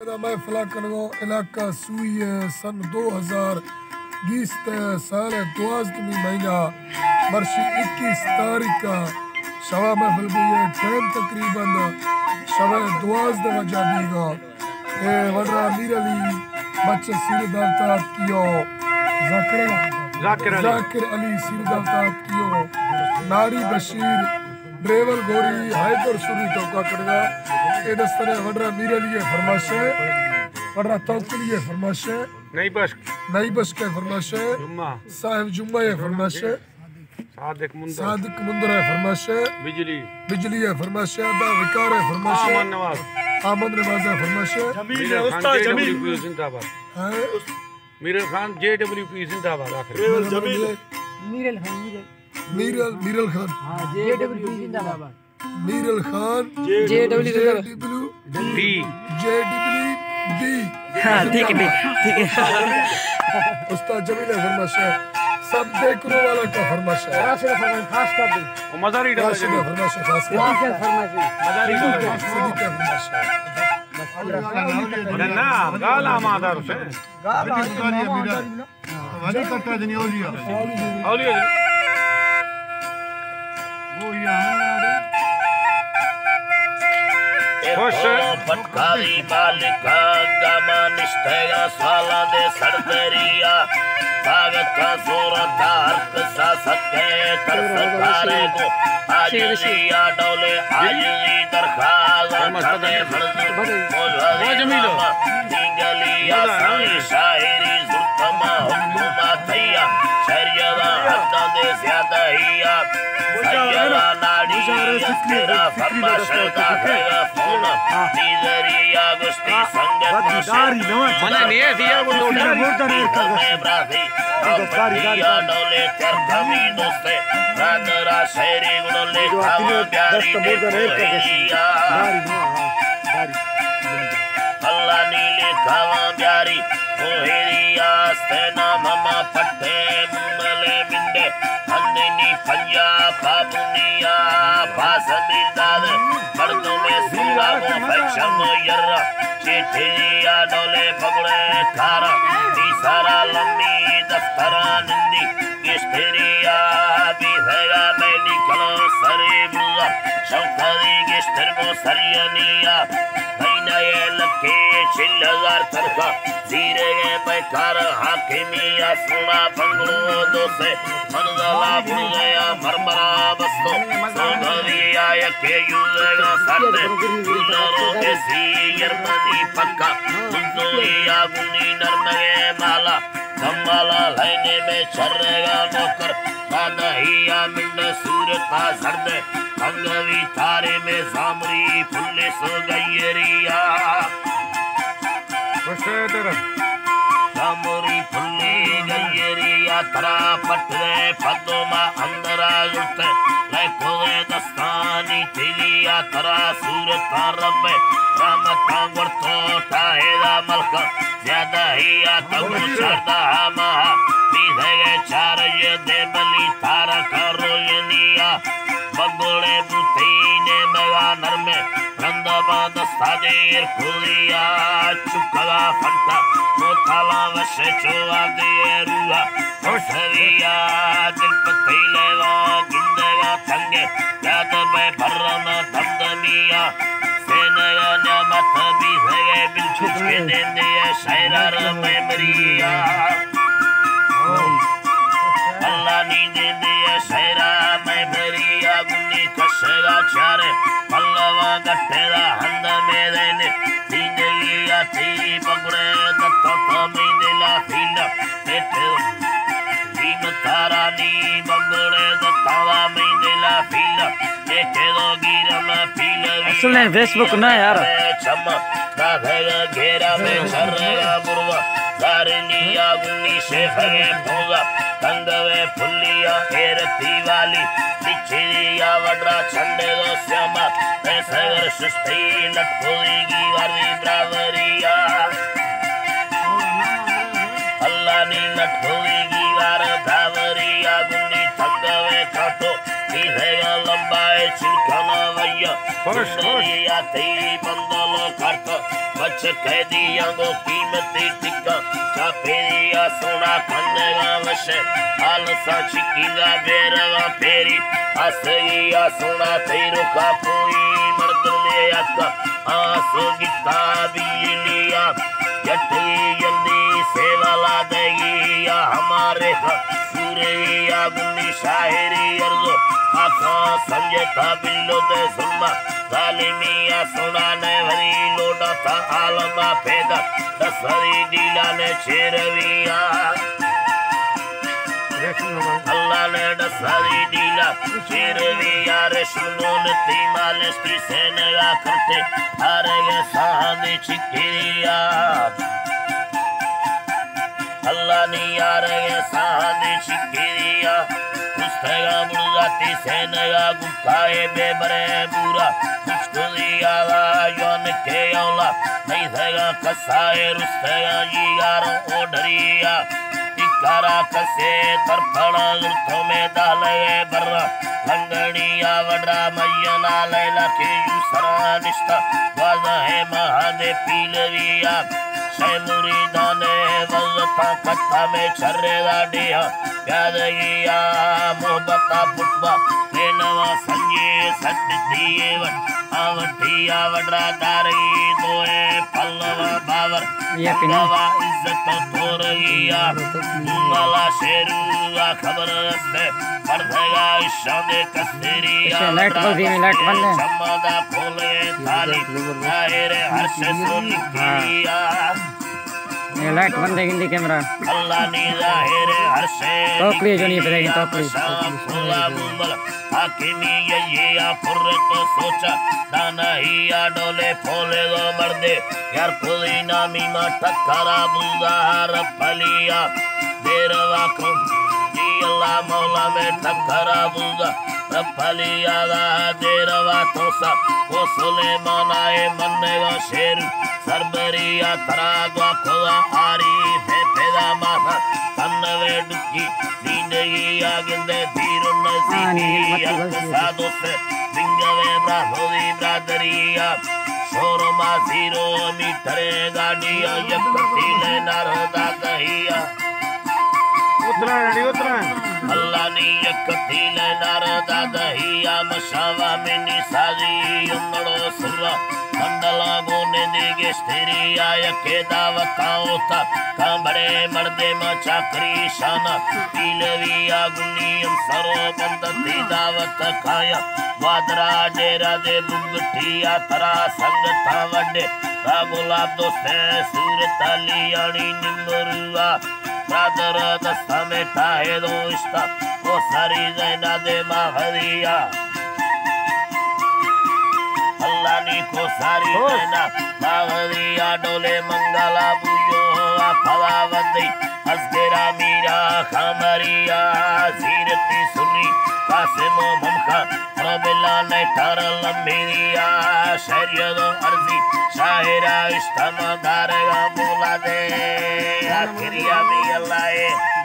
महफिला कनगो इलाका सुई सन 2020 साल 12 महीना वर्षी 21 तारीख का शवा महफिल भी है टाइम तकरीबन शवा 12 बजा दीगा वडरा मीर अली बच्चे सिर दलतात कियो जाकिर अली सिर दलतात कियो नारी बशीर ड्रेवर गोरी हैदर सुरी टोका करेगा ये दस्तरे वडरा मीर अली फरमाश है वडरा तौकली है फरमाश है नई बस के फरमाश है साहिब जुम्मा है फरमाश है सादिक मुंदर है फरमाश है बिजली है फरमाश है अदा विकार है फरमाश है आमन नवाज है फरमाश है मीरल खान JWP जिंदाबाद मीरल खान JWP जिंदाबाद मीरल खान JWP हाँ ठीक है उस्ताद जमील है फरमाश है सब देखने वाला का फरमाश है खास कर दे मजारी फरमाश है खास कर मजारी का फरमाश है ना गाला मादार से वाली करता जनी औलिया वो यहाँ पटकारी बालिका गमा निष्ठया साला दे सरदरिया ताकत का जोर दार्क सा सके तरसकारे को आजिया डोले आजी दरखास्त करने वो जमीलो इंगलिया साई शायरी जुर्तमा हुक्मा थैया शरिया हद्दा दे ज्यादा हिया सैयरा नाड़ी तेरा फरमाशदा है फोन निजरिया गुस्ती संगत मने ने दिया वो में ब्राजी दिया डोले कर कमी दोस्ते रातरा शेरी गुनले खावा प्यारी देखिया अल्लाह नीले खावा प्यारी ओहेरिया सेना ममा पट्टे मुमले मिंडे अंदनी फंजा पापुनिया पासमिदाद मर्दों में सुला वो फैशन यर्रा चिठिया डोले पगड़े खारा तीसरा लम्बी दफ्तरा निंदी गिस्टरिया बिहेगा मैली कलो सरे बुला शौकरी गिस्टर को सरियनिया महीना ये लखे 6000 तरफा जीरे ये पैकार हाकिमिया सुना पंगड़ो दोसे मनदला बुड़ गया मरमरा बस्तो सोगरिया यके युजेगा साथे गुजरो के सी यरमनी पक्का गुजोरिया गुनी नरमगे माला कम्बाला लाइने में चरेगा नौकर कादहिया मिंड सूरत का सर्दे अंगवी तारे में सामरी फुल्ले सो गयरिया सामरी फुल्ले गयरिया तरा पटरे पदोमा अंदरा जुटे लेकोए दस्तानी तिलिया तरा सूरत का रब्बे रामता गुर्तो टाहेदा मलका ज्यादा हिया तब शारदा हमा बीधे चार ये देबली तारा करो यनिया बगोड़े बुतीने मगा नरमे रंदबा दस्तादेर खुलिया चुकला फंटा मोताला वशे चोआ देरुआ होशरिया दिल पतीले वा गिंदगा तंगे याद में भरना दमदमिया सेनया न्यामत भी है बिलछुच के देंदे शायरार में मरिया अल्लाह नी देंदे शायरा में मरिया गुनी कशगा चारे पल्लवा गट्टेदा हंद में देने तीनलिया ती बगड़े दत्तो तो में दिला फीला तेते दीम तारा नी बगड़े दत्तावा में दिला फीला तेते दो गिरना फीला सुने फेसबुक ना यार चम्मा दाधेगा घेरा में चरेगा बुरवा दारनिया गुनी शेफे भोगा कंगवे फुल्लिया एरती वाली बिछिया वडरा छंडे दो श्यामा पैसर सुस्ती नटकोगी वाली ब्रावरिया अल्लाह नी नटकोगी वार धावरिया गुनी कंगवे काटो इधेगा लंबाए चिलकना वही दुनिया खुश दुनिया तेरी बंदल करत बच कह दिया गो कीमती टिक्का चापेरिया सोना खंदेगा वशे हाल सा चिकीगा बेरवा फेरी हसैया सोना तेरो का कोई मर्द ने अक्का आसो गिता बिलिया जटी जल्दी सेवा ला देगी या हमारे सूर्या गुन्नी शायरी अर्जो आखा समझता बिल्लो दे सुनमा जालिमिया सुना ने भरी लोटा था आलमा पैदा दसरी डीला ने चेरविया अल्लाह ने दसरी डीला चेरविया रे सुनो ने तीमाल स्त्री सेनगा करते हारे ये साहनी चिकिरिया अल्लाह ने यार ये साहनी चिकिरिया पुस्तगा बुढ़ाती सेनगा गुकाए बेबरे बुरा मुश्किलिया योन के औला नहीं थेगा कसाए रुस्तगा यारो ओढ़रिया इकारा कसे तरफड़ा लुथो में डाले बर्रा लंगड़िया वड्रा मैयना लैला के यूसरा निष्ठा वाजा है महादे पीलविया शैमुरी दाने वज़ता कत्ता में छर्रेगा डिया प्यादगिया मोहब्बता पुटवा लेनवा संगे सट दिए वट आवटिया वड्रा दारी दोए पल्लवा बावर ये पिना इज्जत तोरगिया वाला शेरुआ खबर से पढ़ देगा शादे कस्तरिया इसे लाइट बंद है, लाइट बंद है। चमदा फूले थाली तारे हर्ष सुनिया ये लाइट बंद है हिंदी कैमरा अल्लाह नी जाहिर हर्षे तोकली जो नहीं पड़ेगी तोकली फूला बुलबुल हाकिमी ये या फुर्र तो सोचा दाना ही या डोले फोले दो मर्दे यार खुदी नामी मा टकरा बुलगार फलिया देरवा को जी अल्लाह मौला में टकरा बुलगा रफलिया दा देरवा तो सा को सुलेमान आए मन्नेगा शेर सरबरिया तरागवा खुदा आरी फेफेदा माथा तन्नवे डुकी जिंदगी आगिंदे धीरो नसीबी साधो से बिंगवे ब्राहोदी ब्रादरिया शोरमा जीरो मीठरे गाड़िया यकती ले नारदा कहिया उतरा रेडी उतरा अल्लाह ने यकती ले नारदा दहिया मशावा मिनी साजी उन्नड़ो सुरा मंडला गोने दिगे स्थिरिया यके दावताओ था कांबड़े मर्दे मा चाकरी शाना पीलविया गुनियम सरो बंदती दावत खाया वादरा डेरा दे बुगठिया तरा संग था वड्डे रागुला दोस्ते सूरत लियानी निमरुआ रादर दस्ता में ताहे दो इश्ता वो सारी जैना दे माहरिया अल्लाह नी को सारी जैना माहरिया डोले मंगला बुयो फला वदी असगेरा मीरा खामरिया सीरती सुरी कासिमो भमखा रबिला ने टर लंबीरिया शरियदो अर्जी शाहिरा इश्तमा दारेगा बोला दे आखिरिया भी अल्लाह